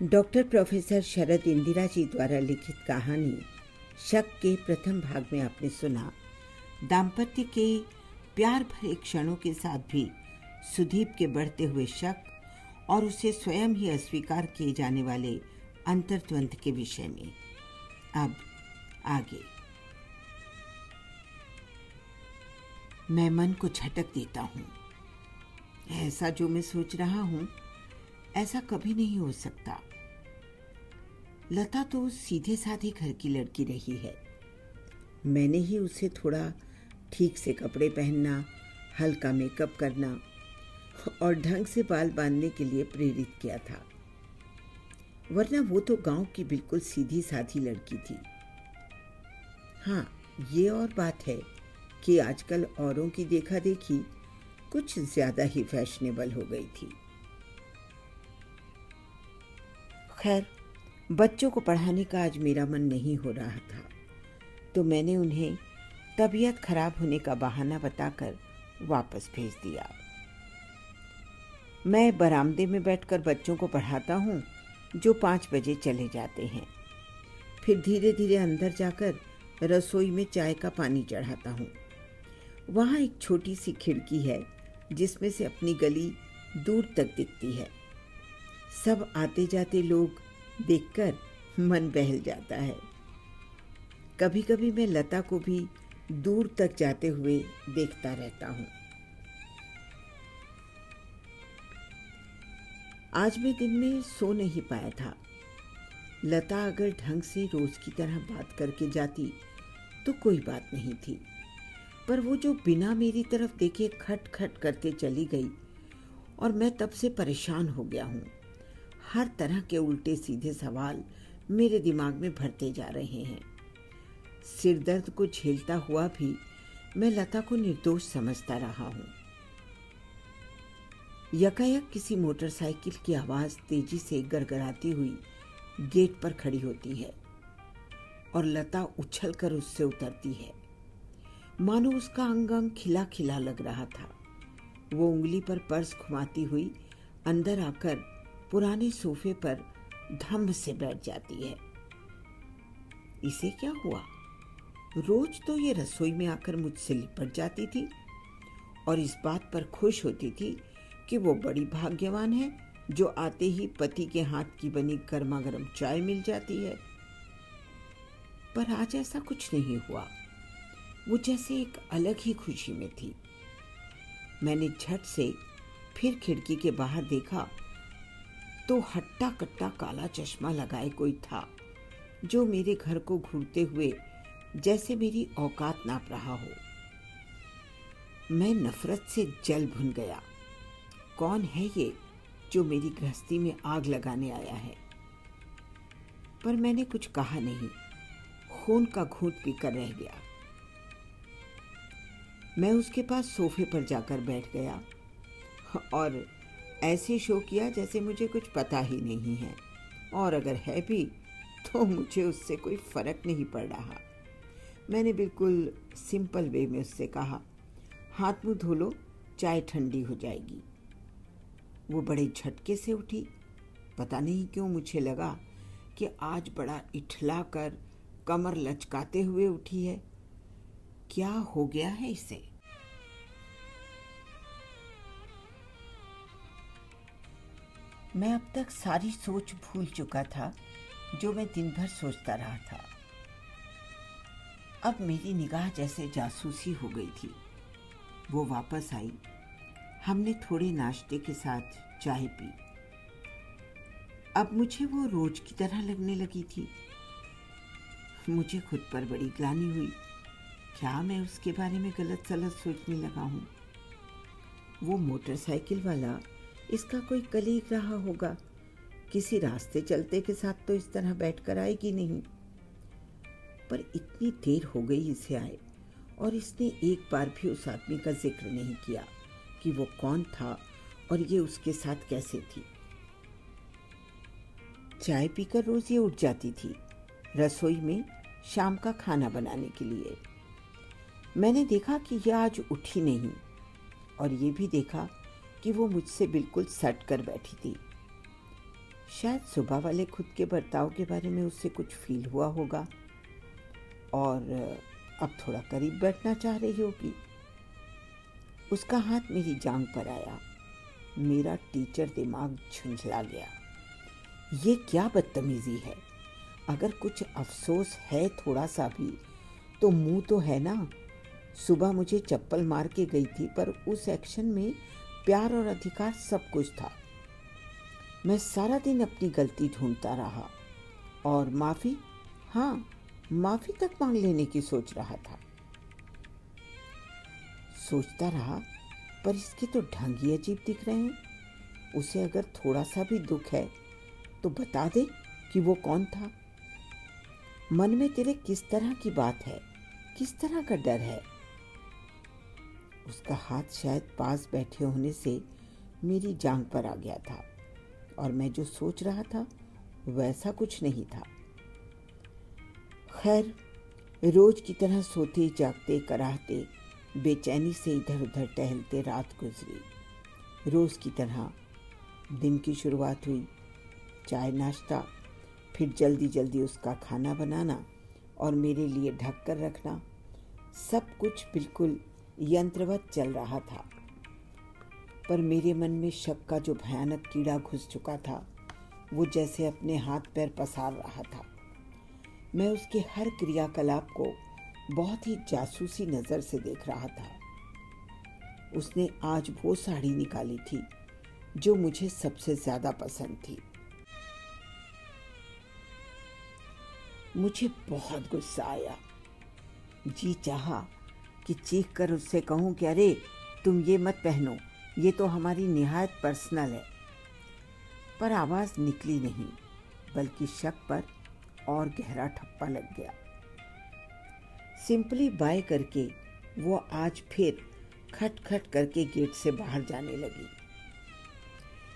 Doctor professor शरद इंदिरा जी द्वारा लिखित कहानी शक के प्रथम भाग में आपने सुना दाम्पत्य के प्यार भरे क्षणों के साथ भी सुदीप के बढ़ते हुए शक और उसे स्वयं ही अस्वीकार किए जाने वाले अंतर्द्वंद के विषय में। अब आगे। मैं मन को झटक देता हूँ। ऐसा जो मैं सोच रहा हूँ ऐसा कभी नहीं हो सकता। लता तो सीधे साधे घर की लड़की रही है। मैंने ही उसे थोड़ा ठीक से कपड़े पहनना, हल्का मेकअप करना और ढंग से बाल बांधने के लिए प्रेरित किया था, वरना वो तो गांव की बिल्कुल सीधी साधी लड़की थी। हाँ, ये और बात है कि आजकल औरों की देखा देखी कुछ ज्यादा ही फैशनेबल हो गई थी। खैर, बच्चों को पढ़ाने का आज मेरा मन नहीं हो रहा था, तो मैंने उन्हें तबीयत खराब होने का बहाना बताकर वापस भेज दिया। मैं बरामदे में बैठकर बच्चों को पढ़ाता हूँ, जो 5 बजे चले जाते हैं। फिर धीरे धीरे अंदर जाकर रसोई में चाय का पानी चढ़ाता हूँ। वहाँ एक छोटी सी खिड़की है जिसमें से अपनी गली दूर तक दिखती है। सब आते जाते लोग देखकर मन बहल जाता है। कभी कभी मैं लता को भी दूर तक जाते हुए देखता रहता हूँ। आज मैं दिन में सो नहीं पाया था। लता अगर ढंग से रोज की तरह बात करके जाती तो कोई बात नहीं थी, पर वो जो बिना मेरी तरफ देखे खट खट करके चली गई और मैं तब से परेशान हो गया हूँ। हर तरह के उल्टे सीधे सवाल मेरे दिमाग में भरते जा रहे हैं। सिर दर्द को झेलता हुआ भी मैं लता को निर्दोष समझता रहा हूँ। यकायक किसी मोटरसाइकिल की आवाज तेजी से गड़गड़ाती हुई गेट पर खड़ी होती है और लता उछलकर उससे उतरती है। मानो उसका अंग अंग खिला खिला लग रहा था। वो उंगली पर पर्स घुमाती हुई अंदर आकर पुराने सोफे पर धम्म से बैठ जाती है। इसे क्या हुआ? रोज तो ये रसोई में आकर मुझसे लिपट जाती थी और इस बात पर खुश होती थी कि वो बड़ी भाग्यवान है जो आते ही पति के हाथ की बनी गर्मा गर्म चाय मिल जाती है। पर आज ऐसा कुछ नहीं हुआ। वो जैसे एक अलग ही खुशी में थी। मैंने झट से फिर खिड़की के बाहर देखा तो हट्टा कट्टा काला चश्मा लगाए कोई था जो मेरे घर को घूरते हुए जैसे मेरी औकात नाप रहा हो। मैं नफरत से जल भुन गया। कौन है ये जो मेरी गृहस्थी में आग लगाने आया है? पर मैंने कुछ कहा नहीं। खून का घूंट पीकर रह गया। मैं उसके पास सोफे पर जाकर बैठ गया और ऐसे शो किया जैसे मुझे कुछ पता ही नहीं है, और अगर है भी तो मुझे उससे कोई फर्क नहीं पड़ रहा। मैंने बिल्कुल सिंपल वे में उससे कहा, हाथ मुंह धो लो, चाय ठंडी हो जाएगी। वो बड़े झटके से उठी। पता नहीं क्यों मुझे लगा कि आज बड़ा इठला कर कमर लचकाते हुए उठी है। क्या हो गया है इसे? मैं अब तक सारी सोच भूल चुका था जो मैं दिन भर सोचता रहा था। अब मेरी निगाह जैसे जासूसी हो गई थी। वो वापस आई। हमने थोड़े नाश्ते के साथ चाय पी। अब मुझे वो रोज की तरह लगने लगी थी। मुझे खुद पर बड़ी ग्लानि हुई। क्या मैं उसके बारे में गलत सलत सोचने लगा हूँ? वो मोटरसाइकिल वाला इसका कोई कलीग रहा होगा। किसी रास्ते चलते के साथ तो इस तरह बैठकर आएगी नहीं। पर इतनी देर हो गई इसे आए और इसने एक बार भी उस आदमी का जिक्र नहीं किया कि वो कौन था और ये उसके साथ कैसे थी। चाय पीकर रोज ये उठ जाती थी रसोई में शाम का खाना बनाने के लिए। मैंने देखा कि यह आज उठी नहीं, और ये भी देखा कि वो मुझसे बिल्कुल सट कर बैठी थी। शायद सुबह वाले खुद के बर्ताव के बारे में उससे कुछ फील हुआ होगा और अब थोड़ा करीब बैठना चाह रही होगी। उसका हाथ मेरी जांघ पर आया। मेरा टीचर दिमाग झुंझला गया। ये क्या बदतमीजी है? अगर कुछ अफसोस है थोड़ा सा भी तो मुंह तो है ना। सुबह मुझे चप्पल मार के गई थी, पर उस एक्शन में प्यार और अधिकार सब कुछ था। मैं सारा दिन अपनी गलती ढूंढता रहा और माफ़ी, हाँ, माफ़ी तक मांग लेने की सोच रहा था। सोचता रहा, पर इसके तो ढंग ही अजीब दिख रहे हैं। उसे अगर थोड़ा सा भी दुख है तो बता दे कि वो कौन था। मन में तेरे किस तरह की बात है, किस तरह का डर है? उसका हाथ शायद पास बैठे होने से मेरी जांघ पर आ गया था और मैं जो सोच रहा था वैसा कुछ नहीं था। खैर, रोज की तरह सोते जागते कराहते बेचैनी से इधर उधर टहलते रात गुजरी। रोज की तरह दिन की शुरुआत हुई। चाय नाश्ता, फिर जल्दी जल्दी उसका खाना बनाना और मेरे लिए ढक कर रखना। सब कुछ बिल्कुल यंत्रवत चल रहा था। पर मेरे मन में शक का जो भयानक कीड़ा घुस चुका था, वो जैसे अपने हाथ पैर पसार रहा था। मैं उसके हर क्रियाकलाप को बहुत ही जासूसी नज़र से देख रहा था। उसने आज वो साड़ी निकाली थी जो मुझे सबसे ज़्यादा पसंद थी। मुझे बहुत गुस्सा आया। जी चाहा कि चीख कर उससे कहूँ कि अरे तुम ये मत पहनो, ये तो हमारी निहायत पर्सनल है। पर आवाज़ निकली नहीं, बल्कि शक पर और गहरा ठप्पा लग गया। सिंपली बाय करके वो आज फिर खट खट करके गेट से बाहर जाने लगी।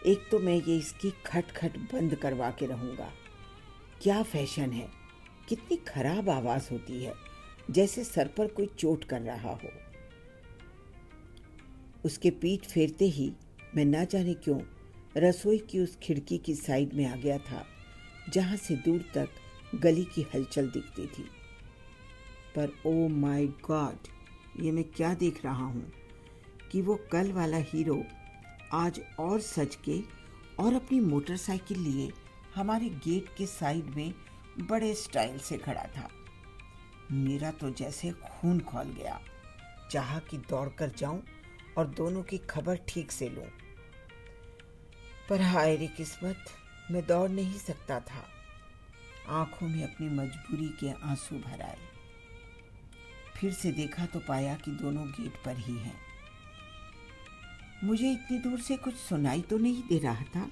एक तो मैं ये इसकी खट खट बंद करवा के रहूँगा। क्या फैशन है, कितनी खराब आवाज़ होती है, जैसे सर पर कोई चोट कर रहा हो। उसके पीठ फेरते ही मैं ना जाने क्यों रसोई की उस खिड़की की साइड में आ गया था जहाँ से दूर तक गली की हलचल दिखती थी। पर ओ माय गॉड, ये मैं क्या देख रहा हूँ कि वो कल वाला हीरो आज और सज के और अपनी मोटरसाइकिल लिए हमारे गेट के साइड में बड़े स्टाइल से खड़ा था। मेरा तो जैसे खून खौल गया। चाहा कि दौड़कर जाऊं और दोनों की खबर ठीक से लूं, पर हाय रे किस्मत, मैं दौड़ नहीं सकता था। आंखों में अपनी मजबूरी के आंसू भर आए। फिर से देखा तो पाया कि दोनों गेट पर ही हैं। मुझे इतनी दूर से कुछ सुनाई तो नहीं दे रहा था,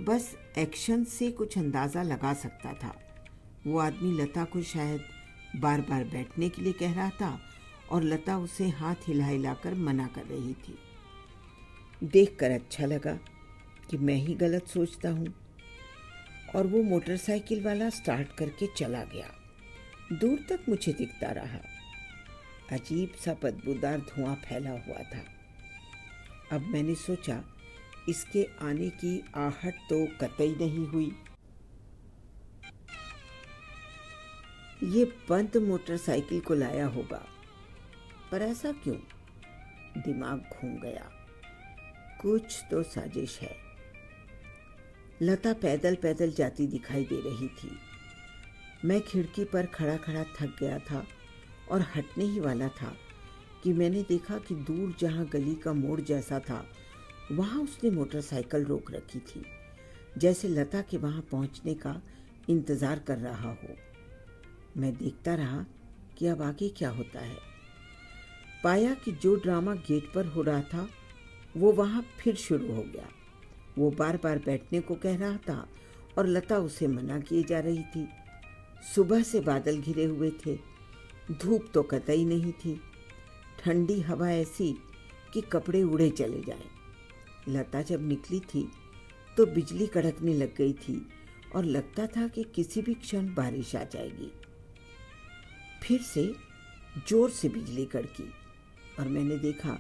बस एक्शन से कुछ अंदाज़ा लगा सकता था। वो आदमी लता को शायद बार बार बैठने के लिए कह रहा था और लता उसे हाथ हिला हिलाकर मना कर रही थी। देखकर अच्छा लगा कि मैं ही गलत सोचता हूँ। और वो मोटरसाइकिल वाला स्टार्ट करके चला गया। दूर तक मुझे दिखता रहा। अजीब सा बदबूदार धुआं फैला हुआ था। अब मैंने सोचा इसके आने की आहट तो कतई नहीं हुई। ये बंद मोटरसाइकिल को लाया होगा, पर ऐसा क्यों? दिमाग घूम गया। कुछ तो साजिश है। लता पैदल पैदल जाती दिखाई दे रही थी। मैं खिड़की पर खड़ा खड़ा थक गया था और हटने ही वाला था कि मैंने देखा कि दूर जहाँ गली का मोड़ जैसा था, वहाँ उसने मोटरसाइकिल रोक रखी थी, जैसे लता के वहाँ पहुँचने का इंतज़ार कर रहा हो। मैं देखता रहा कि अब आगे क्या होता है। पाया कि जो ड्रामा गेट पर हो रहा था वो वहाँ फिर शुरू हो गया। वो बार बार बैठने को कह रहा था और लता उसे मना किए जा रही थी। सुबह से बादल घिरे हुए थे, धूप तो कतई नहीं थी, ठंडी हवा ऐसी कि कपड़े उड़े चले जाएं। लता जब निकली थी तो बिजली कड़कने लग गई थी और लगता था कि किसी भी क्षण बारिश आ जाएगी। फिर से जोर से बिजली कड़की और मैंने देखा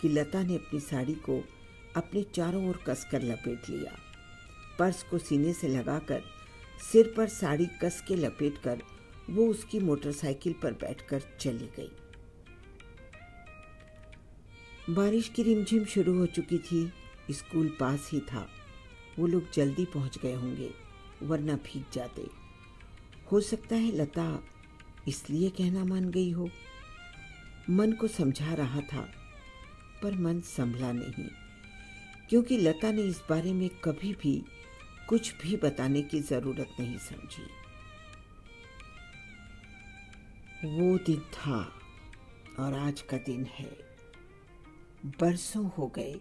कि लता ने अपनी साड़ी को अपने चारों ओर कसकर लपेट लिया। पर्स को सीने से लगाकर सिर पर साड़ी कस के लपेटकर वो उसकी मोटरसाइकिल पर बैठकर चली गई। बारिश की रिमझिम शुरू हो चुकी थी। स्कूल पास ही था। वो लोग जल्दी पहुंच गए होंगे, वरना भीग जाते। हो सकता है लता इसलिए कहना मान गई हो। मन को समझा रहा था, पर मन संभला नहीं, क्योंकि लता ने इस बारे में कभी भी कुछ भी बताने की जरूरत नहीं समझी। वो दिन था और आज का दिन है। बरसों हो गए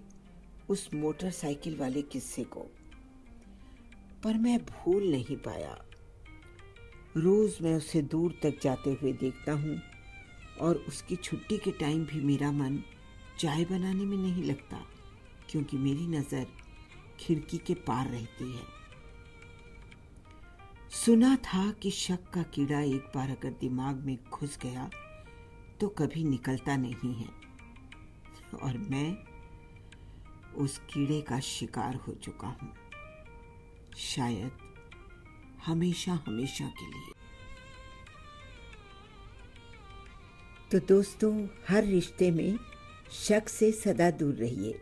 उस मोटरसाइकिल वाले किस्से को, पर मैं भूल नहीं पाया। रोज मैं उसे दूर तक जाते हुए देखता हूँ और उसकी छुट्टी के टाइम भी मेरा मन चाय बनाने में नहीं लगता, क्योंकि मेरी नज़र खिड़की के पार रहती है। सुना था कि शक का कीड़ा एक बार अगर दिमाग में घुस गया तो कभी निकलता नहीं है, और मैं उस कीड़े का शिकार हो चुका हूँ, शायद हमेशा हमेशा के लिए। तो दोस्तों, हर रिश्ते में शक से सदा दूर रहिए,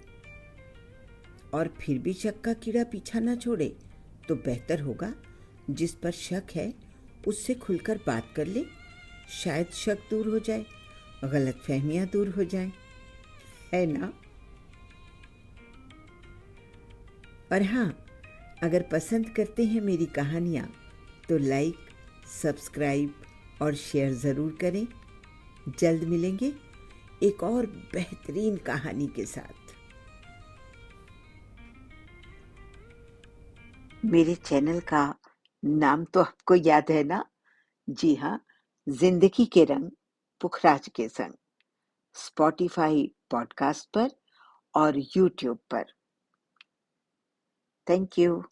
और फिर भी शक का कीड़ा पीछा न छोड़े तो बेहतर होगा जिस पर शक है उससे खुलकर बात कर ले। शायद शक दूर हो जाए, गलतफहमियां दूर हो जाएं, है ना? और हाँ, अगर पसंद करते हैं मेरी कहानियाँ तो लाइक, सब्सक्राइब और शेयर ज़रूर करें। जल्द मिलेंगे एक और बेहतरीन कहानी के साथ। मेरे चैनल का नाम तो आपको याद है ना? जी हाँ, जिंदगी के रंग पुखराज के संग। स्पॉटिफाई पॉडकास्ट पर और यूट्यूब पर। Thank you.